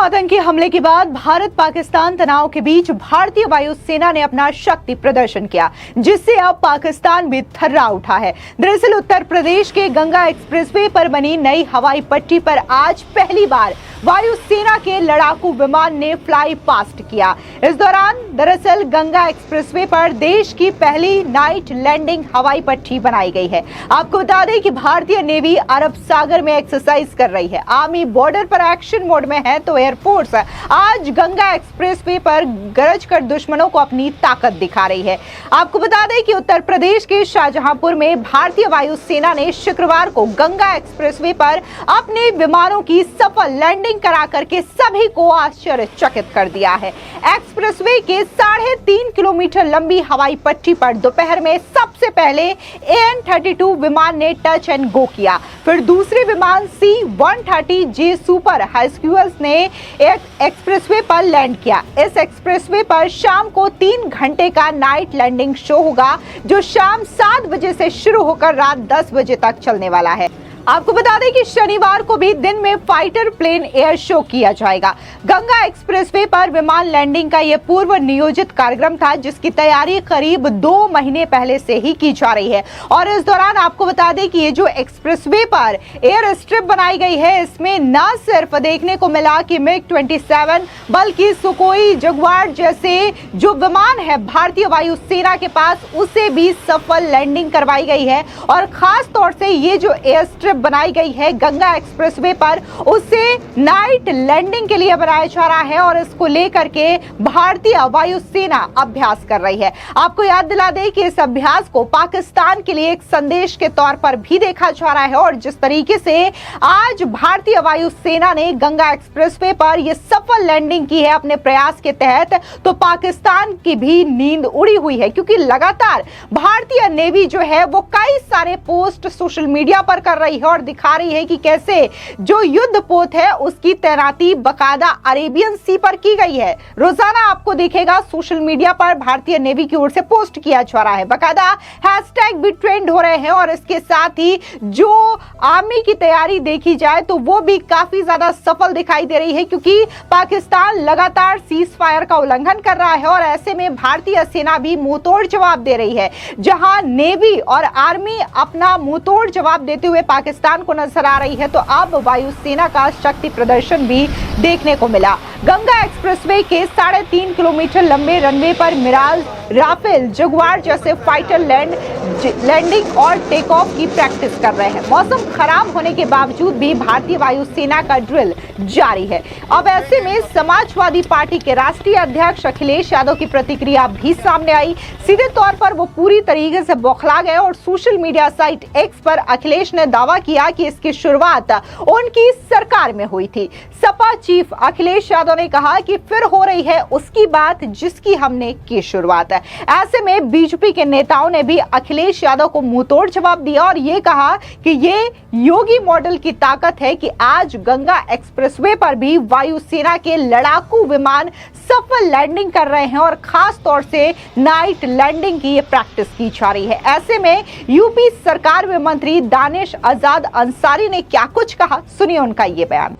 आतंकी हमले के बाद भारत पाकिस्तान तनाव के बीच भारतीय वायुसेना ने अपना शक्ति प्रदर्शन किया, जिससे अब पाकिस्तान भी थर्रा उठा है। दरअसल उत्तर प्रदेश के गंगा एक्सप्रेसवे पर बनी नई हवाई पट्टी पर आज पहली बार वायुसेना के लड़ाकू विमान ने फ्लाई पास्ट किया। इस दौरान दरअसल गंगा एक्सप्रेसवे पर देश की पहली नाइट लैंडिंग हवाई पट्टी बनाई गई है। आपको बता दें कि भारतीय नेवी अरब सागर में एक्सरसाइज कर रही है। आर्मी बॉर्डर पर एक्शन मोड में है तो एयरफोर्स आज गंगा एक्सप्रेसवे पर गरज कर दुश्मनों को अपनी ताकत दिखा रही है। आपको बता दें कि उत्तर प्रदेश के शाहजहांपुर में भारतीय वायुसेना ने शुक्रवार को गंगा एक्सप्रेसवे पर अपने विमानों की सफल लैंडिंग करा करके सभी को आश्चर्यचकित कर दिया है। एक्सप्रेसवे के 3.5 किलोमीटर लंबी हवाई पट्टी पर दोपहर में सबसे पहले AN-32 विमान ने टच एंड गो किया। फिर दूसरे विमान C-130J सुपर हाइस्क्यूल्स ने एक्सप्रेसवे पर लैंड किया। इस एक्सप्रेसवे पर शाम को 3 घंटे का नाइट लैंडिंग शो होगा, जो शाम 7 बजे से शुरू होकर रात 10 बजे तक चलने वाला है। आपको बता दें कि शनिवार को भी दिन में फाइटर प्लेन एयर शो किया जाएगा। गंगा एक्सप्रेसवे पर विमान लैंडिंग का यह पूर्व नियोजित कार्यक्रम था, जिसकी तैयारी करीब 2 महीने पहले से ही की जा रही है। और इस दौरान आपको बता दें कि ये जो एक्सप्रेसवे पर एयर स्ट्रिप बनाई गई है, इसमें न सिर्फ देखने को मिला कि MiG-27 बल्कि सुखोई जगुआर जैसे जो विमान है भारतीय वायुसेना के पास, उसे भी सफल लैंडिंग करवाई गई है। और खास तौर से ये जो एयर स्ट्रिप बनाई गई है गंगा एक्सप्रेसवे पर, उसे नाइट लैंडिंग के लिए बनाया जा रहा है और इसको लेकर के भारतीय वायुसेना अभ्यास कर रही है। आपको याद दिला दें कि इस अभ्यास को पाकिस्तान के लिए एक संदेश के तौर पर भी देखा जा रहा है। और जिस तरीके से आज भारतीय वायुसेना ने गंगा एक्सप्रेसवे पर यह सफल लैंडिंग की है अपने प्रयास के तहत, तो पाकिस्तान की भी नींद उड़ी हुई है, क्योंकि लगातार भारतीय नेवी जो है वो कई सारे पोस्ट सोशल मीडिया पर कर रही है और दिखा रही है कि कैसे जो युद्ध पोत है उसकी तैनाती बकायदा अरेबियन सी पर की गई है। रोजाना आपको दिखेगा सोशल मीडिया पर भारतीय नेवी की ओर से पोस्ट किया जा रहा है, बकायदा हैशटैग भी ट्रेंड हो रहे हैं। और इसके साथ ही जो आर्मी की तैयारी देखी जाए तो वो भी काफी ज्यादा सफल दिखाई दे रही है, क्योंकि पाकिस्तान लगातार सीज फायर का उल्लंघन कर रहा है और ऐसे में भारतीय सेना भी मुंहतोड़ जवाब दे रही है। जहां नेवी और आर्मी अपना मुंहतोड़ जवाब देते हुए पाकिस्तान को नजर आ रही है, तो अब वायुसेना का शक्ति प्रदर्शन भी देखने को मिला। गंगा एक्सप्रेसवे के 3.5 किलोमीटर लंबे रनवे पर मिराज, राफेल, जगुआर जैसे फाइटर लैंडिंग और टेक ऑफ की प्रैक्टिस कर रहे हैं। मौसम खराब होने के बावजूद भी भारतीय वायुसेना का ड्रिल जारी है। अब ऐसे में समाजवादी पार्टी के राष्ट्रीय अध्यक्ष अखिलेश यादव की प्रतिक्रिया भी सामने आई। सीधे तौर पर वो पूरी तरीके से बौखला गए और सोशल मीडिया साइट एक्स पर अखिलेश ने दावा किया कि इसकी शुरुआत उनकी सरकार में हुई थी। सपा चीफ अखिलेश यादव ने कहा कि फिर हो रही है उसकी बात जिसकी हमने की शुरुआत है। ऐसे में बीजेपी के नेताओं ने भी अखिलेश यादव को मुंहतोड़ जवाब दिया और ये कहा कि ये योगी मॉडल की ताकत है कि आज गंगा एक्सप्रेसवे पर भी वायुसेना के लड़ाकू विमान सफल लैंडिंग कर रहे हैं और खास तौर से नाइट लैंडिंग की ये प्रैक्टिस की जा रही है। ऐसे में यूपी सरकार में मंत्री दानिश आजाद अंसारी ने क्या कुछ कहा, सुनिए उनका ये बयान।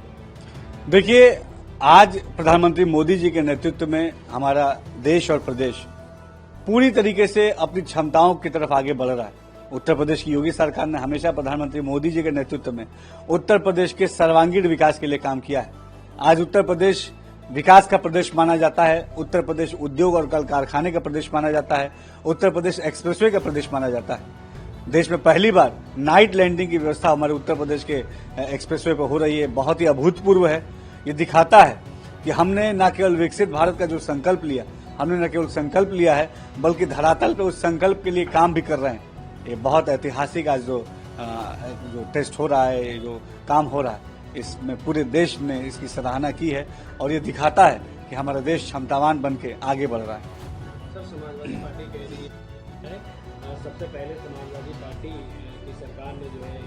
देखिए, आज प्रधानमंत्री मोदी जी के नेतृत्व में हमारा देश और प्रदेश पूरी तरीके से अपनी क्षमताओं की तरफ आगे बढ़ रहा है। उत्तर प्रदेश की योगी सरकार ने हमेशा प्रधानमंत्री मोदी जी के नेतृत्व में उत्तर प्रदेश के सर्वांगीण विकास के लिए काम किया है। आज उत्तर प्रदेश विकास का प्रदेश माना जाता है, उत्तर प्रदेश उद्योग और कल कारखाने का प्रदेश माना जाता है, उत्तर प्रदेश एक्सप्रेसवे का प्रदेश माना जाता है। देश में पहली बार नाइट लैंडिंग की व्यवस्था हमारे उत्तर प्रदेश के एक्सप्रेसवे पर हो रही है, बहुत ही अभूतपूर्व है। ये दिखाता है कि हमने न केवल विकसित भारत का जो संकल्प लिया, हमने न केवल संकल्प लिया है बल्कि धरातल पे उस संकल्प के लिए काम भी कर रहे हैं। ये बहुत ऐतिहासिक आज जो टेस्ट हो रहा है, जो काम हो रहा है, इसमें पूरे देश ने इसकी सराहना की है और ये दिखाता है कि हमारा देश क्षमतावान बन के आगे बढ़ रहा है। सर, समाजवादी पार्टी कह रही है सबसे पहले समाजवादी पार्टी की सरकार ने जो है ये,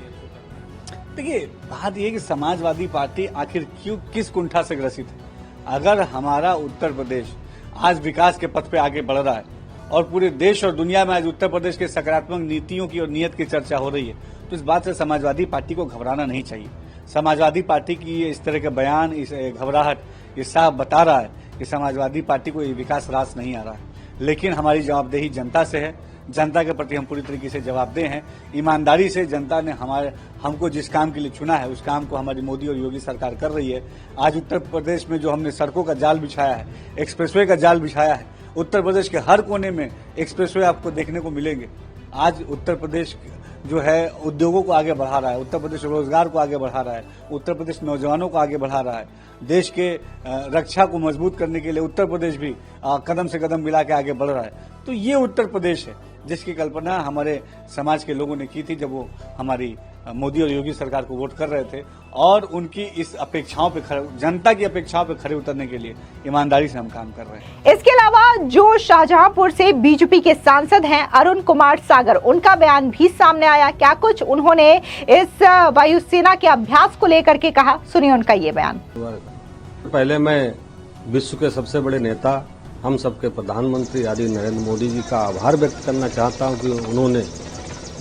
देखिए बात ये कि समाजवादी पार्टी आखिर क्यों किस कुंठा से ग्रसित है। अगर हमारा उत्तर प्रदेश आज विकास के पथ पे आगे बढ़ रहा है और पूरे देश और दुनिया में आज उत्तर प्रदेश के सकारात्मक नीतियों की और नीयत की चर्चा हो रही है, तो इस बात से समाजवादी पार्टी को घबराना नहीं चाहिए। समाजवादी पार्टी की इस तरह के बयान, इस घबराहट, ये साफ बता रहा है कि समाजवादी पार्टी को ये विकास रास नहीं आ रहा है। लेकिन हमारी जवाबदेही जनता से है, जनता के प्रति हम पूरी तरीके से जवाबदेह हैं। ईमानदारी से जनता ने हमको जिस काम के लिए चुना है उस काम को हमारी मोदी और योगी सरकार कर रही है। आज उत्तर प्रदेश में जो हमने सड़कों का जाल बिछाया है, एक्सप्रेसवे का जाल बिछाया है, उत्तर प्रदेश के हर कोने में एक्सप्रेसवे आपको देखने को मिलेंगे। आज उत्तर प्रदेश जो है उद्योगों को आगे बढ़ा रहा है, उत्तर प्रदेश रोजगार को आगे बढ़ा रहा है, उत्तर प्रदेश नौजवानों को आगे बढ़ा रहा है। देश के रक्षा को मजबूत करने के लिए उत्तर प्रदेश भी कदम से कदम मिला के आगे बढ़ रहा है। तो ये उत्तर प्रदेश है जिसकी कल्पना हमारे समाज के लोगों ने की थी जब वो हमारी मोदी और योगी सरकार को वोट कर रहे थे, और उनकी इस अपेक्षाओं पे जनता की अपेक्षाओं पे खरे उतरने के लिए ईमानदारी से हम काम कर रहे हैं। इसके अलावा जो शाहजहांपुर से बीजेपी के सांसद हैं अरुण कुमार सागर, उनका बयान भी सामने आया। क्या कुछ उन्होंने इस वायुसेना के अभ्यास को लेकर के कहा, सुनिए उनका ये बयान। पहले मैं विश्व के सबसे बड़े नेता, हम सबके प्रधानमंत्री आदि नरेंद्र मोदी जी का आभार व्यक्त करना चाहता हूं कि उन्होंने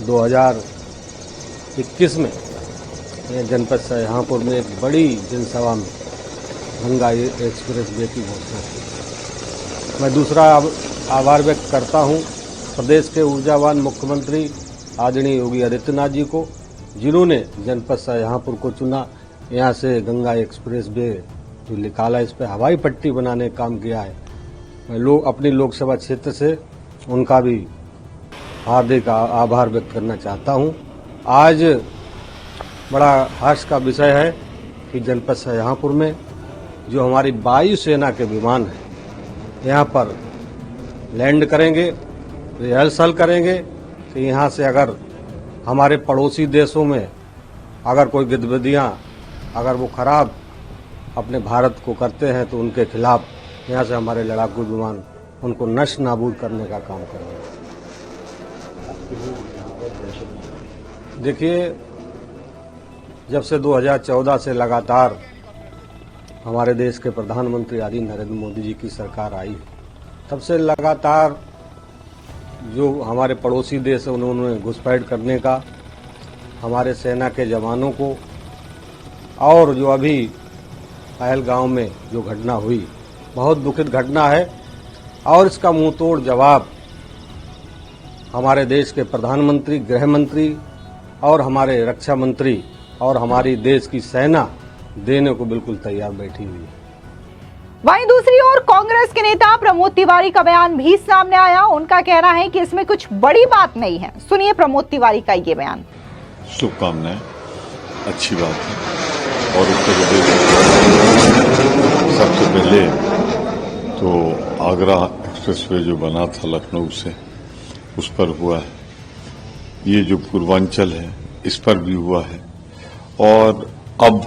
2021 में जनपद शाहजहांपुर में एक बड़ी जनसभा में गंगा एक्सप्रेस वे की घोषणा की। मैं दूसरा आभार व्यक्त करता हूं प्रदेश के ऊर्जावान मुख्यमंत्री आदरणीय योगी आदित्यनाथ जी को, जिन्होंने जनपद शाहजहांपुर को चुना। यहां से गंगा एक्सप्रेस वे जो निकाला, इस पर हवाई पट्टी बनाने का काम किया है। मैं अपनी लोकसभा क्षेत्र से उनका भी हार्दिक आभार व्यक्त करना चाहता हूं। आज बड़ा हर्ष का विषय है कि जनपद शाहजहांपुर में जो हमारी वायुसेना के विमान हैं यहाँ पर लैंड करेंगे, रिहर्सल करेंगे कि यहाँ से अगर हमारे पड़ोसी देशों में अगर कोई गतिविधियाँ अगर वो खराब अपने भारत को करते हैं तो उनके खिलाफ यहाँ से हमारे लड़ाकू विमान उनको नष्ट नाबूद करने का काम करेंगे। देखिए, जब से 2014 से लगातार हमारे देश के प्रधानमंत्री आदि नरेंद्र मोदी जी की सरकार आई, तब से लगातार जो हमारे पड़ोसी देश है उन्होंने घुसपैठ करने का हमारे सेना के जवानों को, और जो अभी पहलगांव में जो घटना हुई बहुत दुखद घटना है, और इसका मुंहतोड़ जवाब हमारे देश के प्रधानमंत्री, गृह मंत्री और हमारे रक्षा मंत्री और हमारी देश की सेना देने को बिल्कुल तैयार बैठी हुई है। वहीं दूसरी ओर कांग्रेस के नेता प्रमोद तिवारी का बयान भी सामने आया। उनका कहना है कि इसमें कुछ बड़ी बात नहीं है। सुनिए प्रमोद तिवारी का ये बयान। शुभकामनाएं, अच्छी बात है। और उत्तर प्रदेश सबसे पहले तो आगरा एक्सप्रेसवे जो बना था लखनऊ से, उस पर हुआ है। ये जो पूर्वांचल है इस पर भी हुआ है, और अब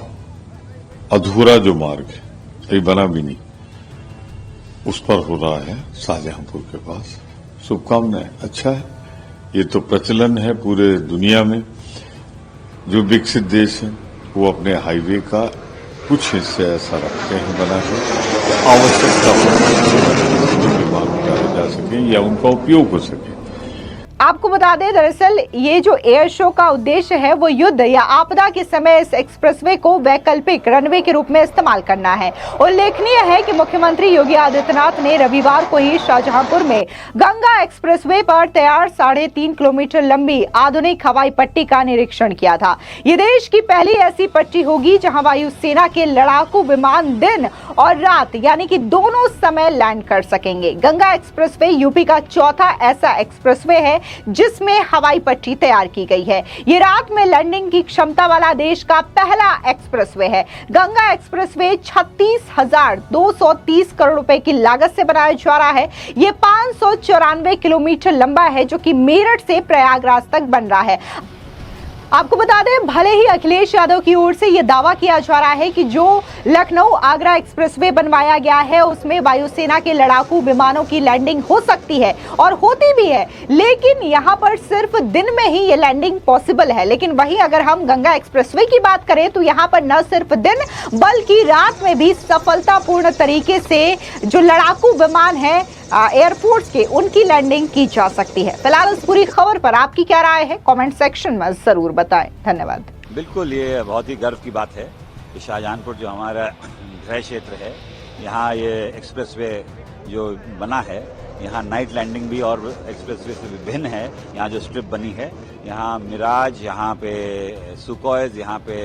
अधूरा जो मार्ग है, ये बना भी नहीं, उस पर हो रहा है शाहजहांपुर के पास। शुभकामनाएं, अच्छा है। ये तो प्रचलन है पूरे दुनिया में। जो विकसित देश है वो अपने हाईवे का कुछ हिस्से ऐसा रखते हैं बना के, आवश्यकता विमान उठाए जा सके या उनका उपयोग हो सके। आपको बता दें, दरअसल ये जो एयर शो का उद्देश्य है वो युद्ध या आपदा के समय इस एक्सप्रेसवे को वैकल्पिक रनवे के रूप में इस्तेमाल करना है। उल्लेखनीय है कि मुख्यमंत्री योगी आदित्यनाथ ने रविवार को ही शाहजहांपुर में गंगा एक्सप्रेसवे पर तैयार 3.5 किलोमीटर लंबी आधुनिक हवाई पट्टी का निरीक्षण किया था। ये देश की पहली ऐसी पट्टी होगी जहां वायुसेना के लड़ाकू विमान दिन और रात यानी कि दोनों समय लैंड कर सकेंगे। गंगा एक्सप्रेसवे यूपी का चौथा ऐसा एक्सप्रेसवे है जिसमें हवाई पट्टी तैयार की गई है। ये रात में लैंडिंग की क्षमता वाला देश का पहला एक्सप्रेसवे है। गंगा एक्सप्रेसवे 36,230 करोड़ रुपए की लागत से बनाया जा रहा है। ये 594 किलोमीटर लंबा है जो कि मेरठ से प्रयागराज तक बन रहा है। आपको बता दें, भले ही अखिलेश यादव की ओर से यह दावा किया जा रहा है कि जो लखनऊ आगरा एक्सप्रेसवे बनवाया गया है उसमें वायुसेना के लड़ाकू विमानों की लैंडिंग हो सकती है और होती भी है, लेकिन यहां पर सिर्फ दिन में ही ये लैंडिंग पॉसिबल है। लेकिन वहीं अगर हम गंगा एक्सप्रेसवे की बात करें तो यहां पर न सिर्फ दिन बल्कि रात में भी सफलतापूर्ण तरीके से जो लड़ाकू विमान है एयरफोर्स के, उनकी लैंडिंग की जा सकती है। फिलहाल इस पूरी खबर पर आपकी क्या राय है, कमेंट सेक्शन में जरूर बताएं। धन्यवाद। बिल्कुल, ये बहुत ही गर्व की बात है कि शाहजहांपुर जो हमारा गृह क्षेत्र है यहाँ ये एक्सप्रेसवे जो बना है, यहाँ नाइट लैंडिंग भी और एक्सप्रेसवे से विभिन्न है। यहाँ जो स्ट्रिप बनी है, यहाँ मिराज, यहाँ पे सुकॉयज, यहाँ पे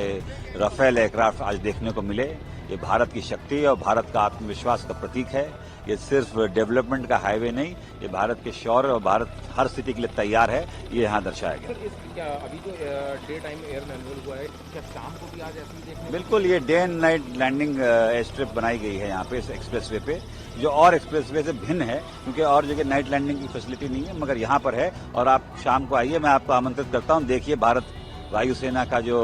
राफेल एयरक्राफ्ट आज देखने को मिले। ये भारत की शक्ति और भारत का आत्मविश्वास का प्रतीक है। ये सिर्फ डेवलपमेंट का हाईवे नहीं, ये भारत के शौर्य और भारत हर स्थिति के लिए तैयार है, ये यहाँ दर्शाया गया। सर, क्या अभी जो डे टाइम एयर मैनुअल हुआ है, क्या शाम को भी आज ऐसे ही देखने? बिल्कुल, ये day and night landing air strip बनाई गई है यहाँ पे इस एक्सप्रेसवे पे, जो और एक्सप्रेसवे से भिन्न है, क्योंकि और जगह नाइट लैंडिंग की फैसिलिटी नहीं है, मगर यहाँ पर है। और आप शाम को आइए, मैं आपको आमंत्रित करता हूँ। देखिए, भारत वायुसेना का जो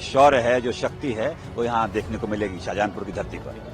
शौर्य है, जो शक्ति है, वो यहाँ देखने को मिलेगी शाहजहांपुर की धरती पर।